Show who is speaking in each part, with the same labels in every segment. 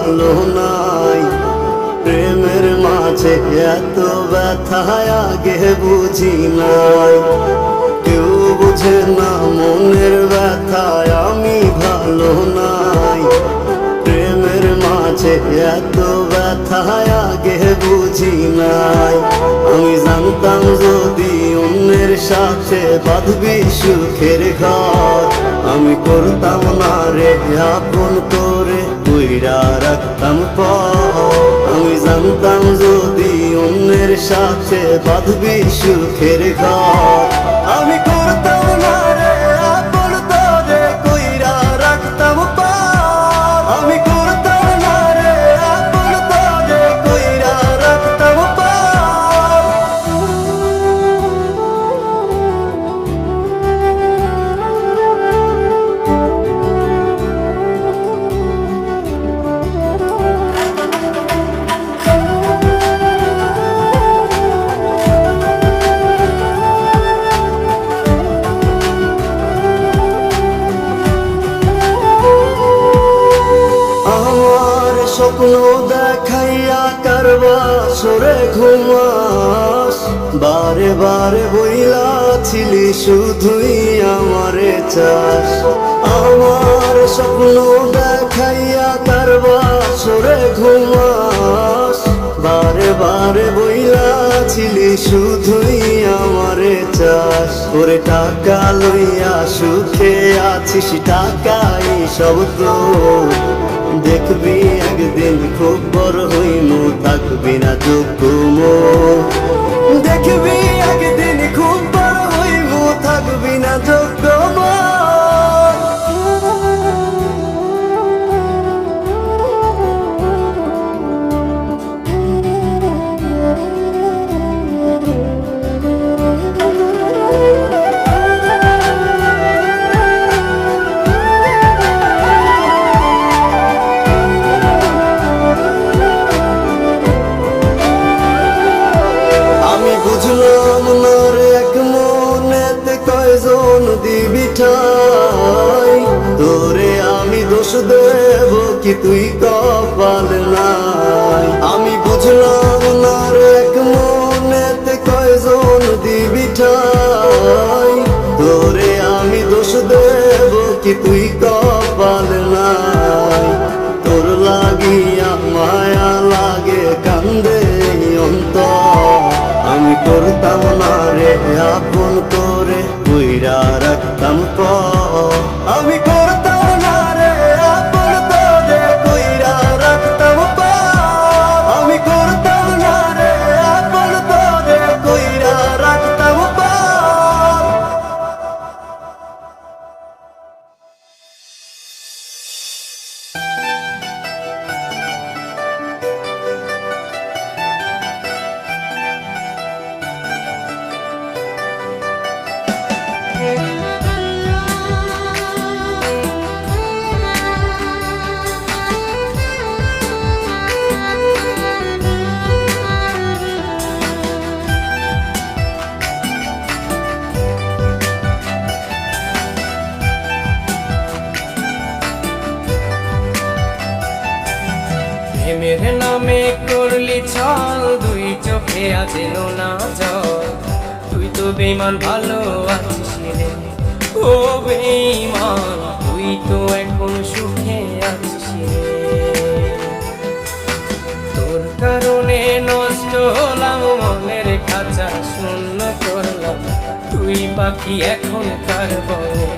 Speaker 1: ভালো নাই। প্রেমের মাঝে এত ব্যথা আগে বুঝি নাই। কেউ বুঝে না মনের ব্যথায় আমি ভালো নাই। প্রেমের মাঝে এত ব্যথা আগে বুঝি নাই। আমি জানতাম যদি অন্যের সাথে বাঁধবি সুখের ঘর, আমি করতাম না রে আপন করে কইরা রাখতাম পর। আমি জানতাম যদি অন্যের সাথে বাঁধবি সুখের ঘর, আমি করতাম না রে আপন করে কইরা রাখতাম পর। আমি করতাম না রে আপন করে কইরা রাখতাম পর। স্বপ্ন দেখাইয়া কারবা সরে ঘুমাস, বারে বারে বইলাছিলি শুধুই আমারে চাস। আমার স্বপ্ন দেখাইয়া কারবা সরে ঘুমাস, বারে বারে বইলাছিলি শুধুই আমারে চাস। ওরে টাকা লইয়া সুখে আছিস, টাকাই সব তোর। দেখবি একদিন খুব বড় হইমু, থাকবি না যোগ্য মোর। দেখবি একদিন খুব বড় হইমু, থাকবি না যোগ্য মোর। বুঝলাম না রে এক মনেতে কয়জন দিবি ঠাই, তোরে আমি দোষ দেব কি তুই কপাল নাই। আমি বুঝলাম না রে এক মনেতে কয়জন দিবি ঠাই, তোরে আমি দোষ দেব কি তুই কপাল নাই। তোর লাগিয়া মায়া লাগে কান্দে অন্তর, আমি করতাম না রে আপন করে কইরা রাখতাম পর। আমি করতাম না রে আপন করে কইরা রাখতাম পর। আমি করতাম না রে আপন করে কইরা রাখতাম পর।
Speaker 2: প্রেমের নামে করলি ছল, দুই চোখে আছে নোনা জল। তুই তো বেঈমান ভালো আছিস রে, ও বেঈমান তুই তো এখন সুখে আছিস রে। তোর কারণে নষ্ট হলাম মনের খাঁচা শূন্য করলাম, তুই বাকি এখন কার বলে,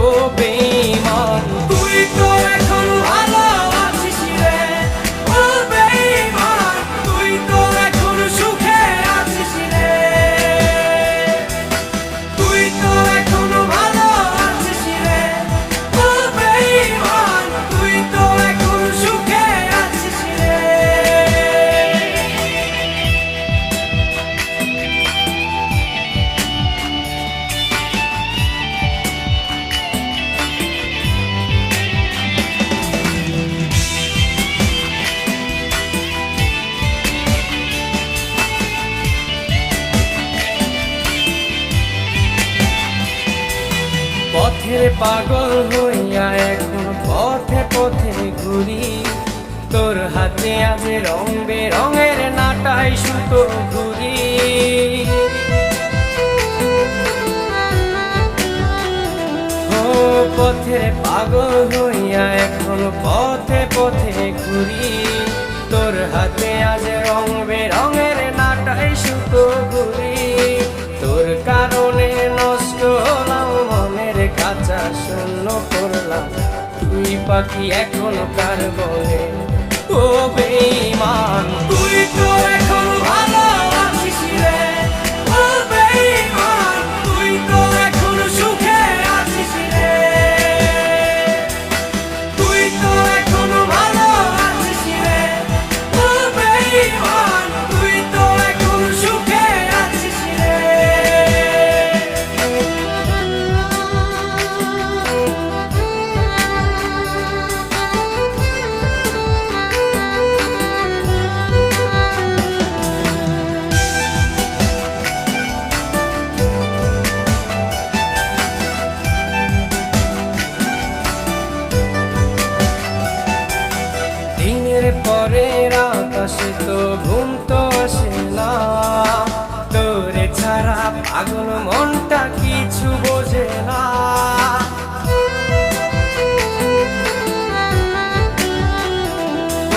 Speaker 2: ও বেঈমান তুই তো এখন ভালো আছিস রে। ও বেঈমান তুই তো এখন সুখে আছিস রে। তুই তো এখন ভালো আছিস রে। ও বেঈমান তুই তো এখন সুখে আছিস রে। পথের পাগল হইয়া এখন পথে পথে ঘুরি, হাতে আজ রং বেরঙের নাটাই সুতো ঘুরি। ও পথের পাগল হইয়া এখন পথে পথে ঘুরি। তোর হাতে আজ রং বেরঙের নাটাই সুতো ঘুরি। তোর কারণে নষ্ট হলাম মনের কাঁচা শূন্য করলাম। তুই পাখি এখন কার বলে ও বেঈমান, তুই তো এখন ভালো আছিস রে ও বেঈমান, তুই তো এখন সুখে আছিস রে, তুই তো এখন ভালো আছিস রে ও বেঈমান, তুই তো এখন সুখে আছিস রে। দিনের পরে রাত আসে তো ঘুম তো আসে না, তোরে ছাড়া পাগল মনটা কিছু বোঝে না।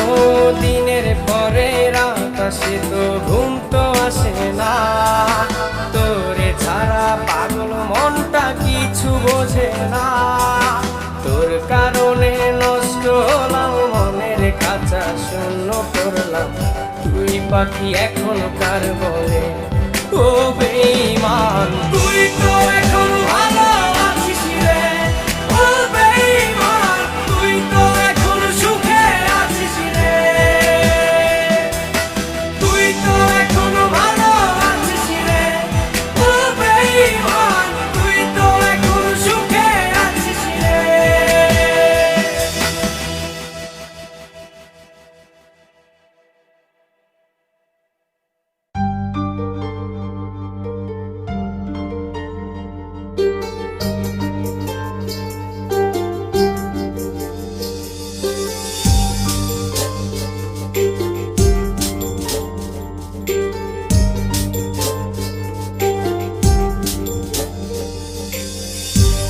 Speaker 2: ও দিনের পরে রাত আসে তো ঘুম তো আসে না, তোরে ছাড়া পাগল মনটা কিছু বোঝে না। তোর কারণে নষ্ট হলাম মনের কাঁচা শূন্য করলাম। তুই পাখি এখন কার বলে ও বেঈমান, তুই তো এখন ভালো আছিস রে ও বেঈমান, তুই তো এখন সুখে আছিস রে, তুই তো এখন ভালো আছিস রে ও বেঈমান, তুই তো এখন সুখে আছিস রে।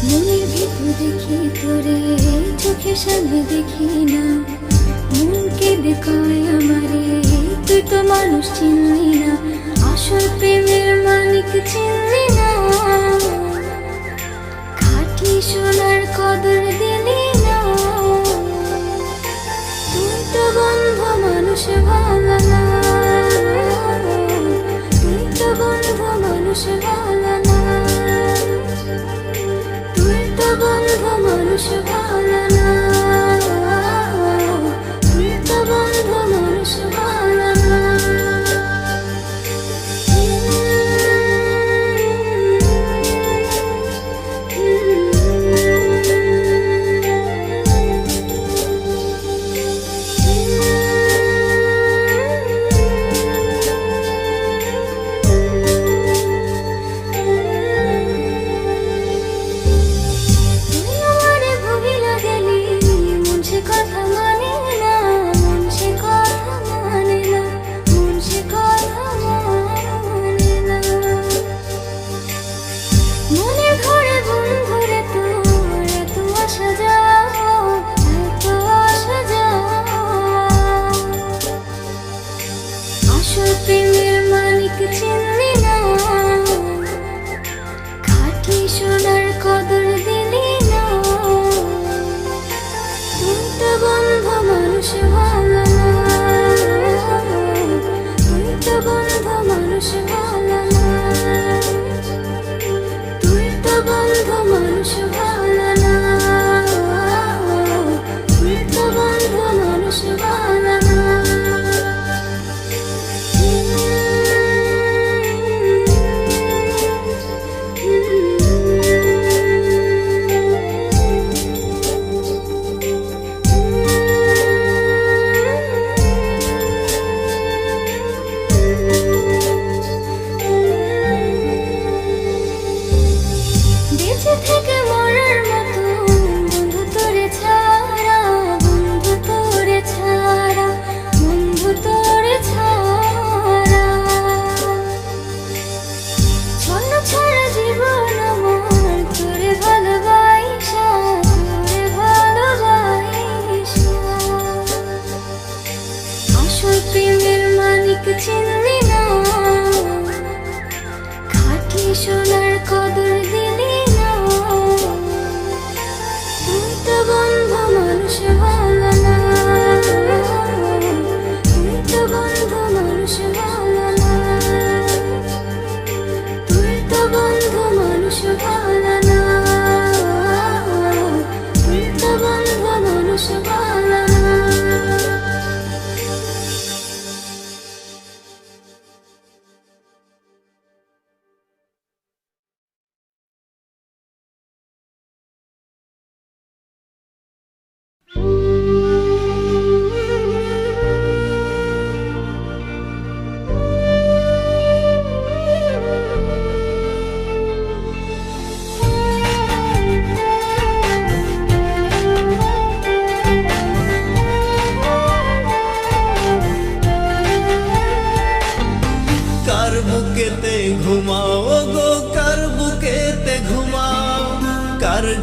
Speaker 3: মনের ভিতর দেখি তোরে, চোখের সামনে দেখি না, মন কেঁদে কয় আমারে তুই তো মানুষ চিনলি না, আসল প্রেমের মালিক চিনলি না, খাঁটি সোনার কদর দিলি না, তুই তো বন্ধু মানুষ ভালো না, তুই তো বন্ধু মানুষ ভালো না, তুই তো বন্ধু মানুষ ভালো না, তুই তো বন্ধু মানুষ ভালো না। প্রেমের মালিক চিনলি না, খাঁটি সোনার কদর দিলি না, তুই তো বন্ধু মানুষ ভালো না, তুই তো বন্ধু মানুষ ভালো না, তুই তো বন্ধু মানুষ ভালো না, তুই তো বন্ধু মানুষ ভালো না।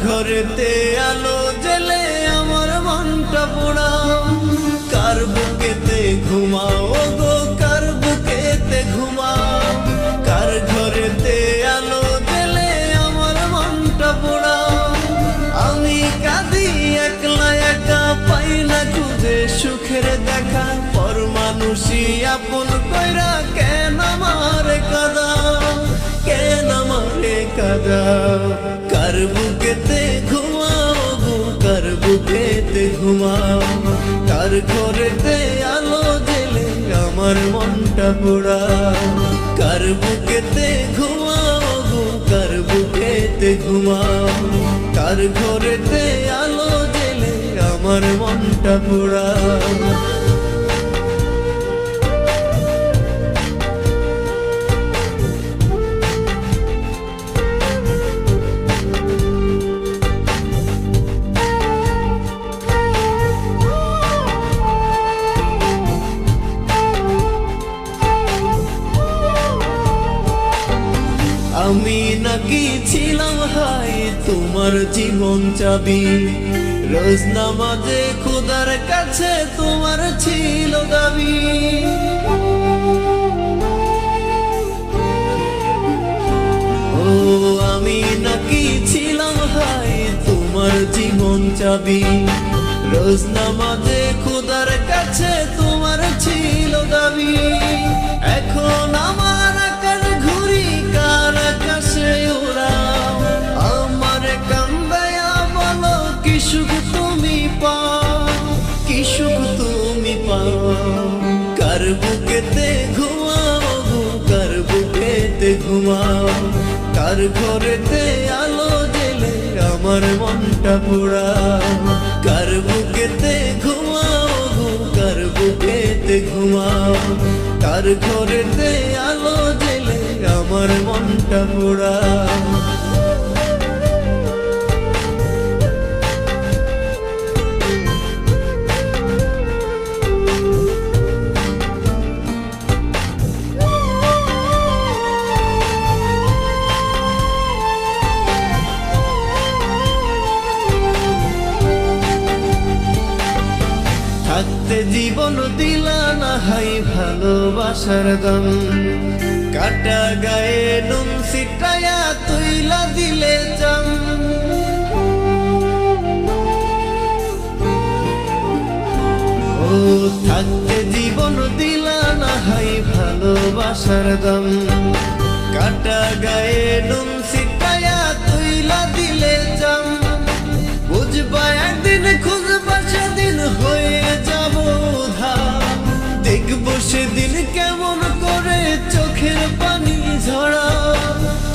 Speaker 1: ঘরেতে আলো জেলে আমার মনটা পোড়াও, কার বুকেতে ঘুমাও গো, কার বুকেতে ঘুমাও, কার ঘরেতে আলো জেলে আমার মনটা পোড়াও। আমি কাঁদি একলা একা, পাই না খুঁজে সুখের দেখা, পর মানুষই আপন কইরা কেন আমারে কাঁদাও, কেন আমারে কাঁদাও। কার বুকেতে ঘুমাও গো, কার বুকেতে ঘুমাও, কার ঘরেতে আলো জেলে আমার মনটা পোড়াও, কার বুকেতে ঘুমাও গো, কার বুকেতে ঘুমাও, কার ঘরেতে আলো জেলে আমার মনটা পোড়াও। আমি নাকি ছিলাম হাই তোমার জীবন চাবি, রোজ নামাজে খোদার কাছে তোমার ছিল দাবি। ও আমি নাকি ছিলাম হাই তোমার জীবন চাবি, রোজ নামাজে খোদার কাছে তোমার ছিল দাবি। এখন আমার আকার ঘুরি কার আকাশে ওড়াও, আমার কান্দায়া বলো কি সুখ তুমি পাও, কি সুখ তুমি পাও। কার বুকেতে ঘুমাও গো, কার বুকেতে ঘুমাও, কার ঘরেতে আলো জেলে আমার মনটা পোড়াও, কার বুকেতে ঘুমাও গো, কার বুকেতে ঘুমাও, কার ঘরেতে আলো জেলে আমার মনটা পোড়াও। থাকতে জীবন দিলা না হাই ভালোবাসার দাম, কাটা গায়ে নুন ছিটায়া তুইলা দিলে জাম। ও থাকতে জীবন দিলা না হাই ভালোবাসার দাম, কাটা গায়ে নুন ছিটায়া তুইলা দিলে জাম। বুঝবা একদিন খুঁজবা সেদিন হয়ে যাব উধার, দেখবো সেদিন কেমন করে চোখের পানি ঝরাও,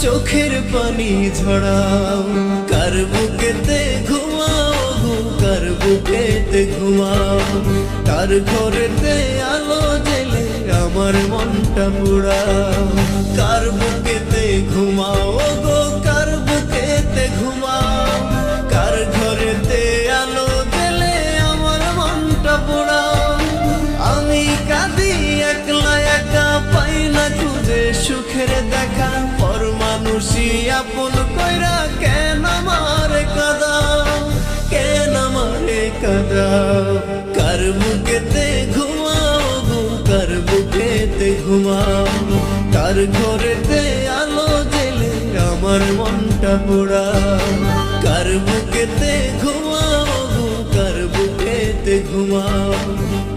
Speaker 1: চোখের পানি ঝরাও। কার বুকেতে ঘুমাও গো, কার বুকেতে ঘুমাও, কার ঘরেতে আলো জেলে আমার মনটা পোড়াও। কার বুকেতে ঘুমাও গো, কার বুকেতে ঘুমাও, কার ঘরেতে আলো জেলে আমার মনটা পোড়াও। আমি কাঁদি একলা একা, পাই না খুঁজে সুখের দেখা, পর মানুষই আপন কইরা কেন আমারে কাঁদাও, কেন আমারে কাঁদাও। কার বুকেতে ঘুমাও গো, কার বুকেতে ঘুমাও, কার ঘরেতে আলো জেলে আমার মনটা পোড়াও। কার বুকেতে ঘুমাও গো, কার বুকেতে ঘুমাও,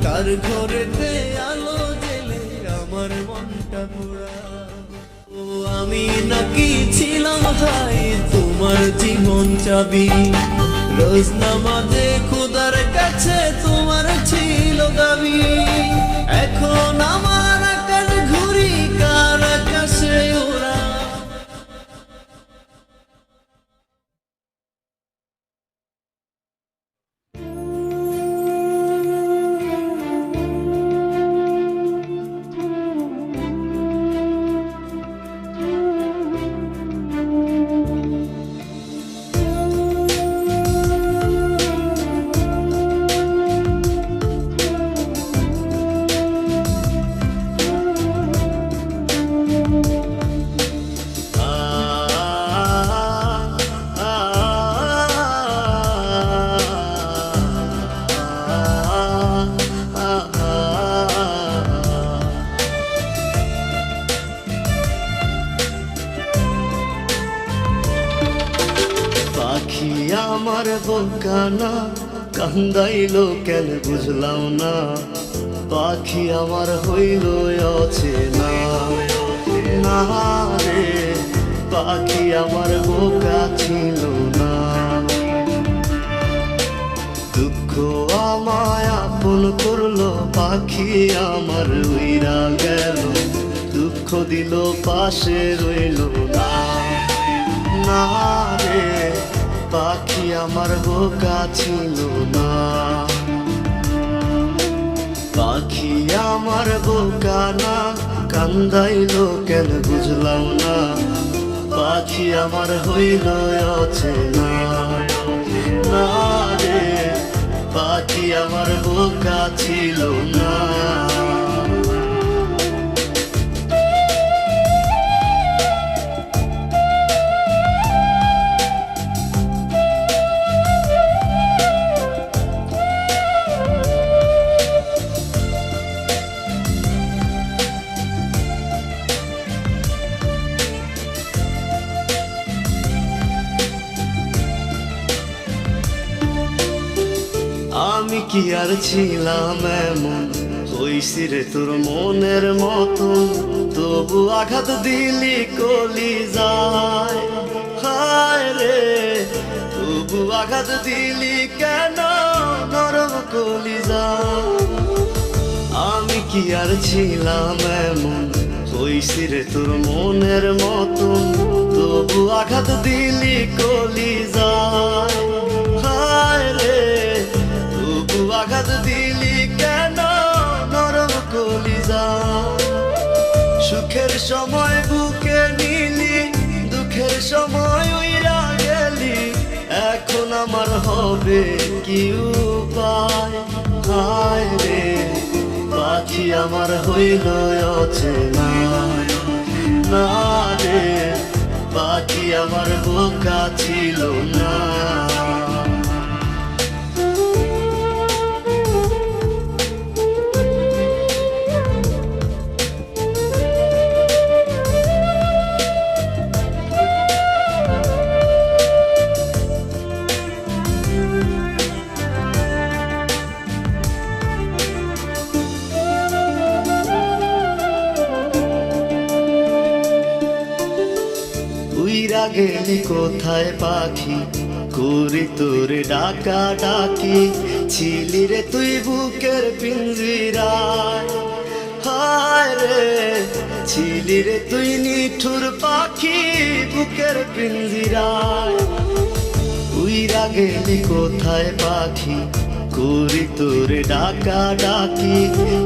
Speaker 1: কার ঘরেতে আলো জেলে আমার মনটা পোড়াও। ও আমি নাকি ছিলাম হাই তোমার জীবন চাবি, রোজ নামাজে খোদার কাছে তোমার ছিল দাবি। এখন আমার আকাশ ঘুরি কার আকাশে ওড়া। বোকা না, কান্দাইলো কেন বুঝলাম না, পাখি আমার হইল অচেনা। না রে পাখি আমার বোকা ছিল না। দুঃখ আমায় আপন করলো, পাখি আমার উইরা গেল, দুঃখ দিল পাশে রইল না। না রে পাখি আমার বোকা ছিল না। পাখি আমার বোকা না, কান্দাইলো কেন বুঝলাম না, পাখি আমার হইল অচেনা। না রে পাখি আমার বোকা ছিল না। আমি কি আর ছিলাম এমন, হইছি রে তোর মনের মতন, তবু আঘাত দিলি কলি যায়। হায় রে তবু আঘাত দিলি কেন নরম কলি যায়। আমি কি আর ছিলাম এমন, হইছি রে তোর মনের মতন, তবু আঘাত দিলি কলি যায়। হায় রে তবু আঘাত দিলি কেন নরম কলি যায়। সুখের সময় বুকে নিলি, দুঃখের সময় উইরা গেলি, এখন আমার হবে কি উপায়। হায় রে পাখি আমার হইল অচেনা। না রে পাখি আমার বোকা ছিল না। উইরা গেলি কোথায় পাখি, করি তোরে ডাকা ডাকি, ছিলি রে তুই বুকের পিঞ্জিরায়। হায় রে ছিলি রে তুই নিঠুর পাখি বুকের পিঞ্জিরায়। উইরা গেলি কোথায় পাখি, করি তোরে ডাকা ডাকি,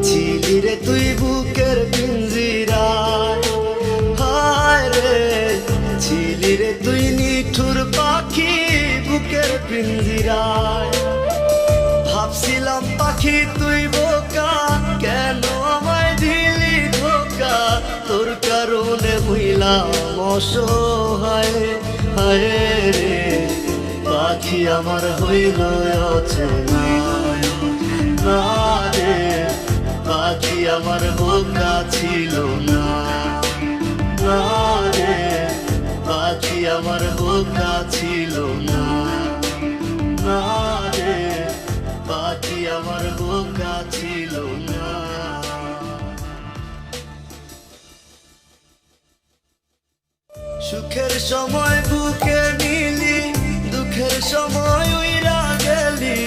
Speaker 1: ছিলি রে তুই বুকের পিঞ্জিরায়। হায় রে ছিলি রে তুই নিঠুর পাখি বুকের পিঞ্জিরায়। ভাবছিলাম পাখি তুই বোকা, কেন আমায় দিলি ধোকা, তোর কারণে হইলাম অসহায়। হায় রে পাখি আমার হইল অচেনা। না রে পাখি আমার বোকা ছিল না। না রে পাখি আমার বোকা ছিল না। না রে পাখি আমার বোকা ছিল না। সুখের সময় বুকে নিলি, দুঃখের সময় উইরা গেলি,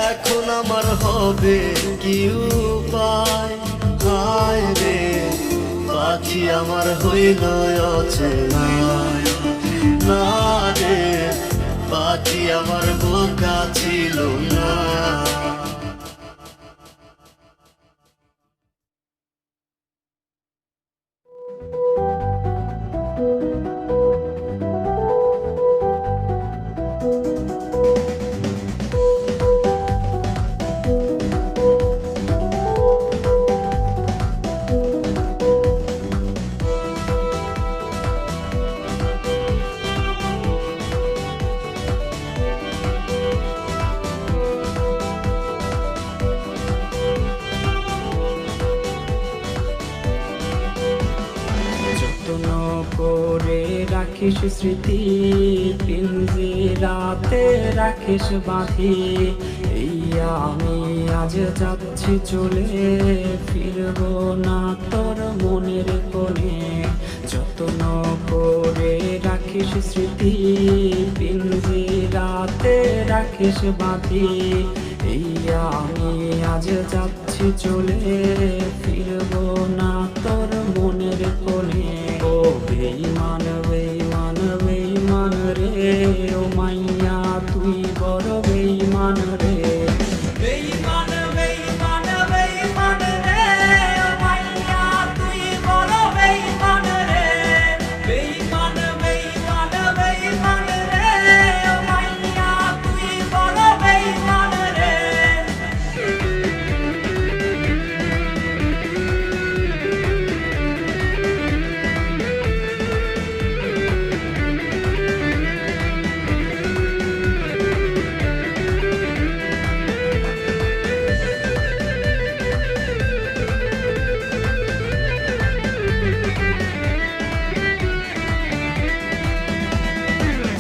Speaker 1: এখন আমার হবে কি উপায়। হায় রে পাখি আমার হইল অচেনা। না রে পাখি আমার বোকা ছিল না।
Speaker 4: রাখিস স্মৃতি, পিঞ্জিরাতে রাখিস বাঁধি। এই আমি আজ যাচ্ছি চলে, ফিরবো না তোর মনের কোণে। যত্ন করে রাখিস স্মৃতি, পিঞ্জিরাতে রাখিস বাঁধি। এই আমি আজ যাচ্ছি চলে, ফিরবো না তোর মনের কোণে। ও বেঈমান বেঈমান বেঈমান রে, ও মাইয়া তুই বড় বেঈমান রে। বেঈমান বেঈমান বেঈমান রে, ও মাইয়া তুই বড় বেঈমান রে। বেঈমান বেঈমান বেঈমান রে, ও মাইয়া তুই বড় বেঈমান রে।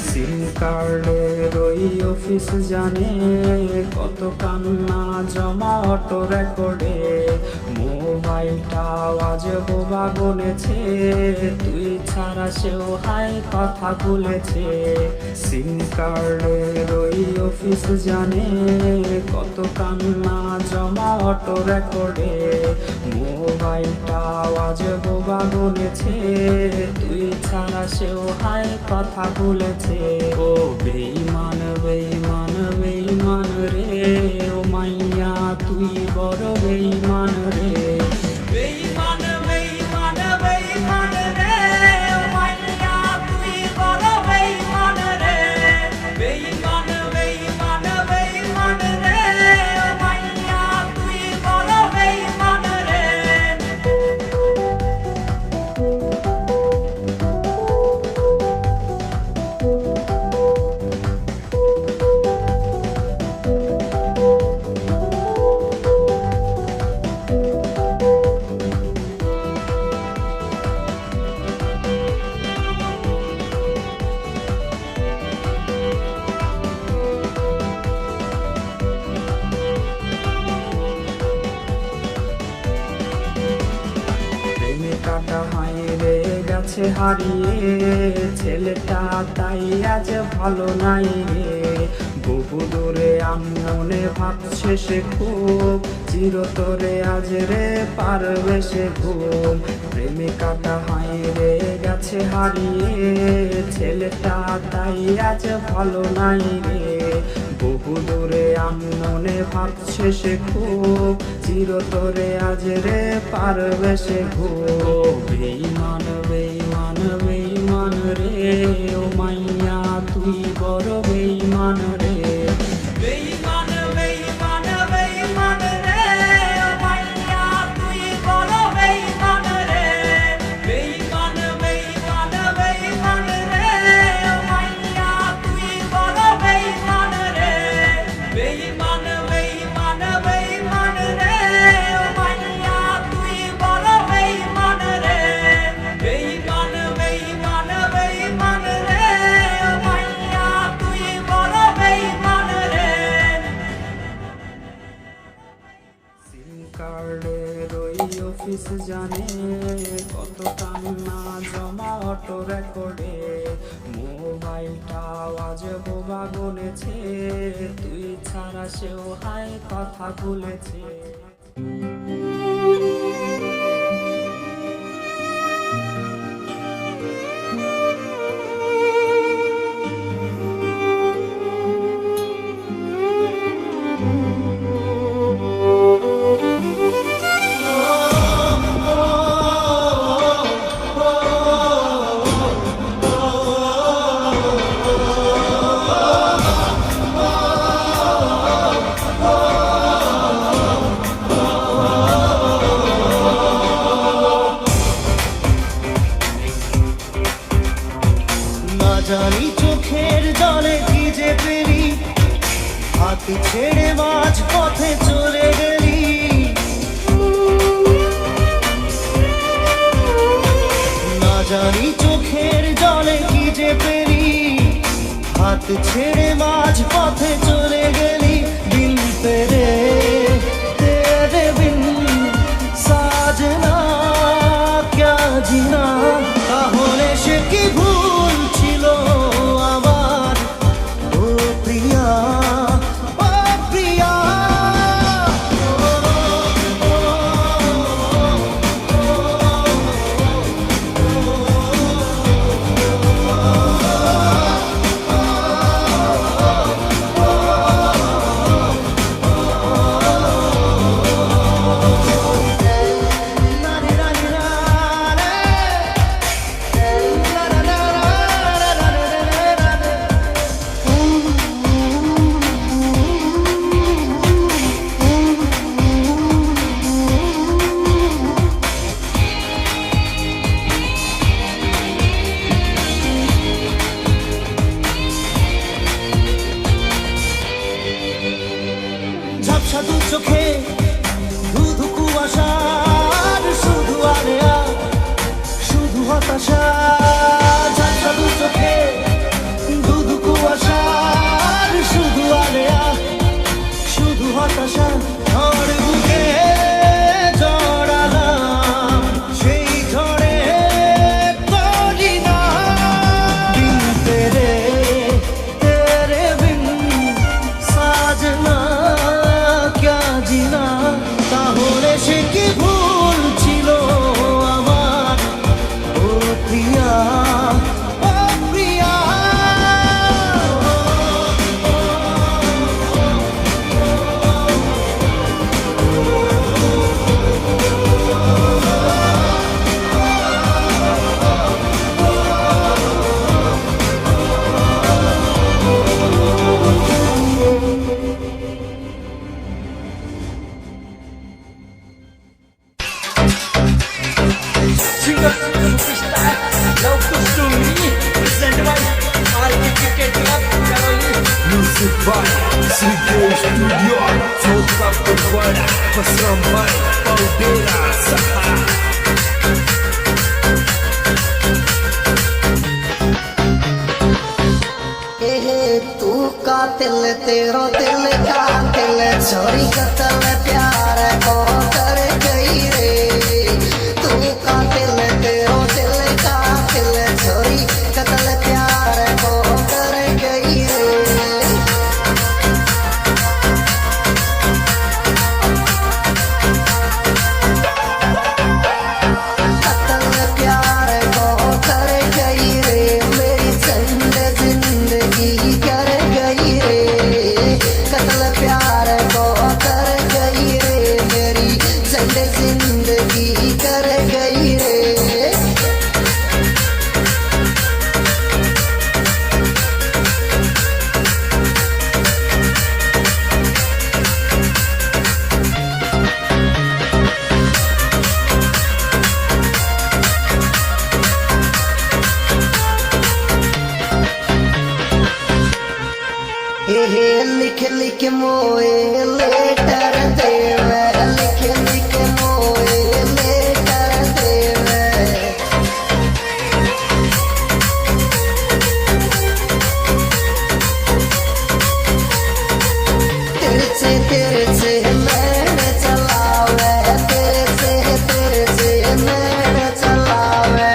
Speaker 4: সিম কার্ডের ওই অফিস জানে, কত কান্না জমা অটো রেকর্ডে। মোবাইলটা আওয়াজ বোবা গনেছে, তুই ছাড়া সেও হাই কথা বলেছে। সিম কার্ডের ওই অফিস জানে, কত কান্না জমা অটো রেকর্ডে। মোবাইলটা আওয়াজ বোবা গনেছে, তুই ছাড়া সেও হাই কথা বলেছে। ও বেঈমান বেঈমান বেঈমান রে, ও মাইয়া তুই বড় বেঈমান রে। বেঈমান বেঈমান বেঈমান রে, ও মাইয়া তুই বড় বেঈমান রে। বেঈমান বেঈমান বেঈমান রে, ও মাইয়া তুই বড় বেঈমান রে। প্রেমিকাটা হাইরে গেছে হারিয়ে, ছেলেটা তাই আজ ভালো নাই রে। বহু দূরে আনমনে ভাবছে সে খুব, চিরতরে আজ রে পারবে সে ঘুম। প্রেমিকাটা হাইরে গেছে হারিয়ে, ছেলেটা তাই আজ ভালো নাই রে। বহু দূরে আনমনে ভাবছে সে খুব, চিরতরে আজ রে পারবে সে ঘুম। বেঈমান বেঈমান বেঈমান রে, ও মাইয়া তুই বড় বেঈমান রে। বেঈমান বেঈমান বেঈমান রে, ও মাইয়া তুই বড় বেঈমান রে। বেঈমান বেঈমান বেঈমান রে, ও মাইয়া তুই বড় বেঈমান রে। বেঈমান বেঈমান বেঈমান রে, ও মাইয়া তুই বড় বেঈমান রে। বেঈমান বেঈমান বেঈমান রে, ও মাইয়া তুই বড় বেঈমান রে। সিম কার্ডের ওই অফিস জানে, কত কান্না জমা অটো রেকর্ডে। মোবাইলটা আওয়াজ বোবা গনেছে, তুই ছাড়া সেও হাই কথা বলেছে।
Speaker 1: হাত ছেড়ে মাঝ পথে চলে গেলি বিন তেরে বিন সাজনা ক্যা জিনা তাহলে সে কি ভুল ছিল আমার ও প্রিয়া ও প্রিয়া ঝাপসা দু চোখে ধুধু কুয়াশার শুধু আলেয়া শুধু হতাশা ঝাপসা দু চোখে ধুধু কুয়াশার শুধু আলেয়া শুধু হতাশা ঝড় বুকে জড়ালাম সেই ঝড়ে তরি না বিন তেরে বিন সাজনা ক্যা জিনা তাহলে সে কি ভুল ছিল আমার ও প্রিয়া ও প্রিয়া
Speaker 2: Singer, superstar, love costumi, presented by RK Cricket Club, Karoli.
Speaker 5: Music by CK Studio. Toda Provada, Pasram by Paldeira, Sahara.
Speaker 1: तू कातिल तेरो दिल कातिल चोरी कतल प्यार को कर गई रे तू कातिल तेरो दिल कातिल चोरी कतल प्यार को कर गई रे कतल प्यार को कर गई रे मेरी जिंदगी कर गई रे कतल प्यार को कर गई रे मेरी जिंदगी कर गई रे लिख लिख मोए लेटर देवे लिख लिख मोए लेटर देवे तेरे से मैंने चलावे तेरे से मैंने चलावे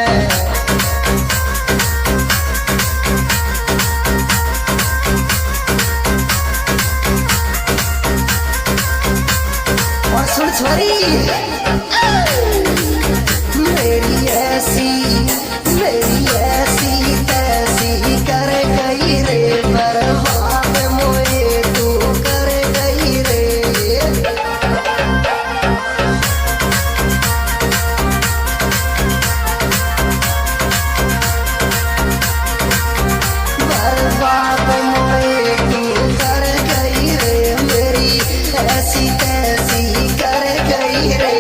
Speaker 1: और सुन छोरी मेरी ऐसी तैसी कर गई रे बर्बाद मोए तू कर गई रे बर्बाद मोए तू कर गई रे मेरी ऐसी तैसी कर गई रे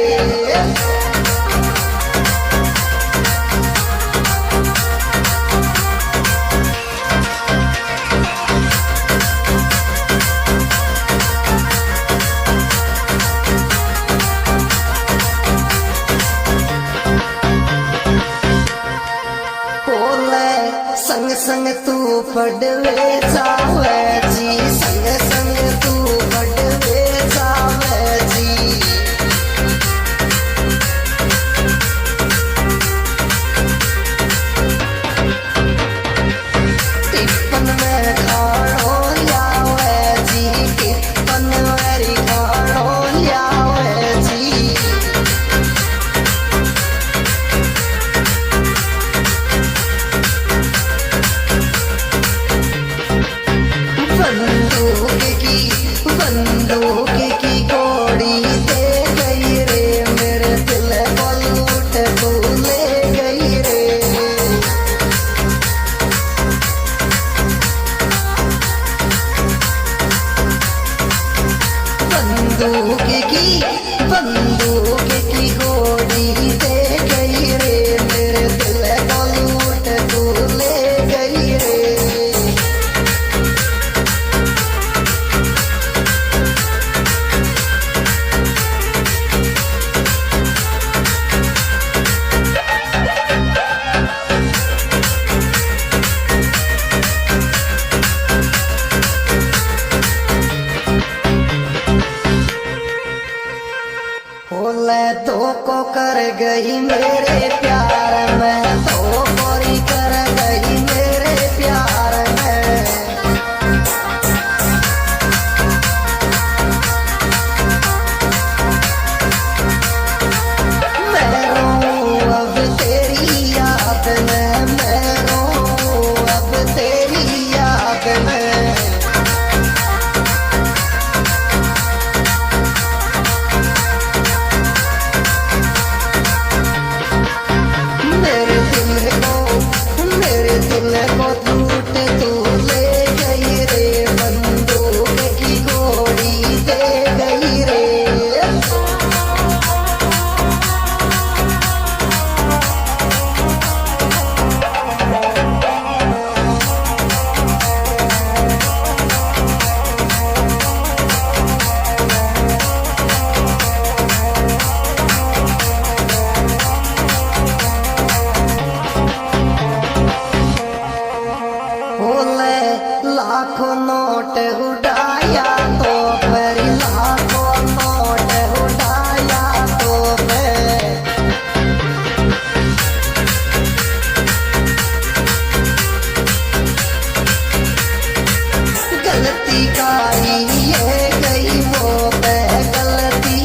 Speaker 1: संग संग तू पड़वे जा बंदूक की गोली दे गई रे मेरे दिल को लूट तू ले गई रे बोले तो को कर गई मेरे प्यार में तो कोरी कर गई मेरे प्यार में मैं रोऊं अब तेरी याद में मैं रोऊं अब तेरी याद में मेरे दिल को टूट तू ले गई रे बंदूक की गोली दे गई रे बोले लाखों नोट उड़ाया तो फिर लाखों नोट उड़ाया तो फिर गलती कारी ये गई वो पे गलती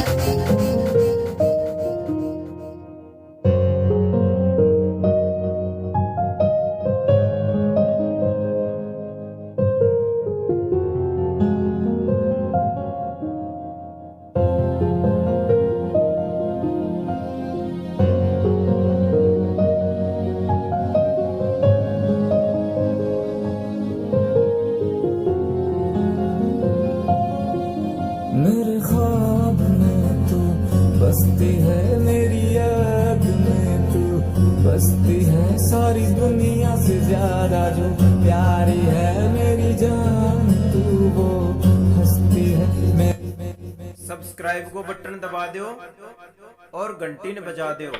Speaker 6: मेरे ख्वाब में तू बसती है मेरी याद में तू बसती है सारी दुनिया से ज्यादा जो प्यारी है मेरी जान तू वो हंसती है
Speaker 7: सब्सक्राइब को बटन दबा दो और घंटी न बजा दो।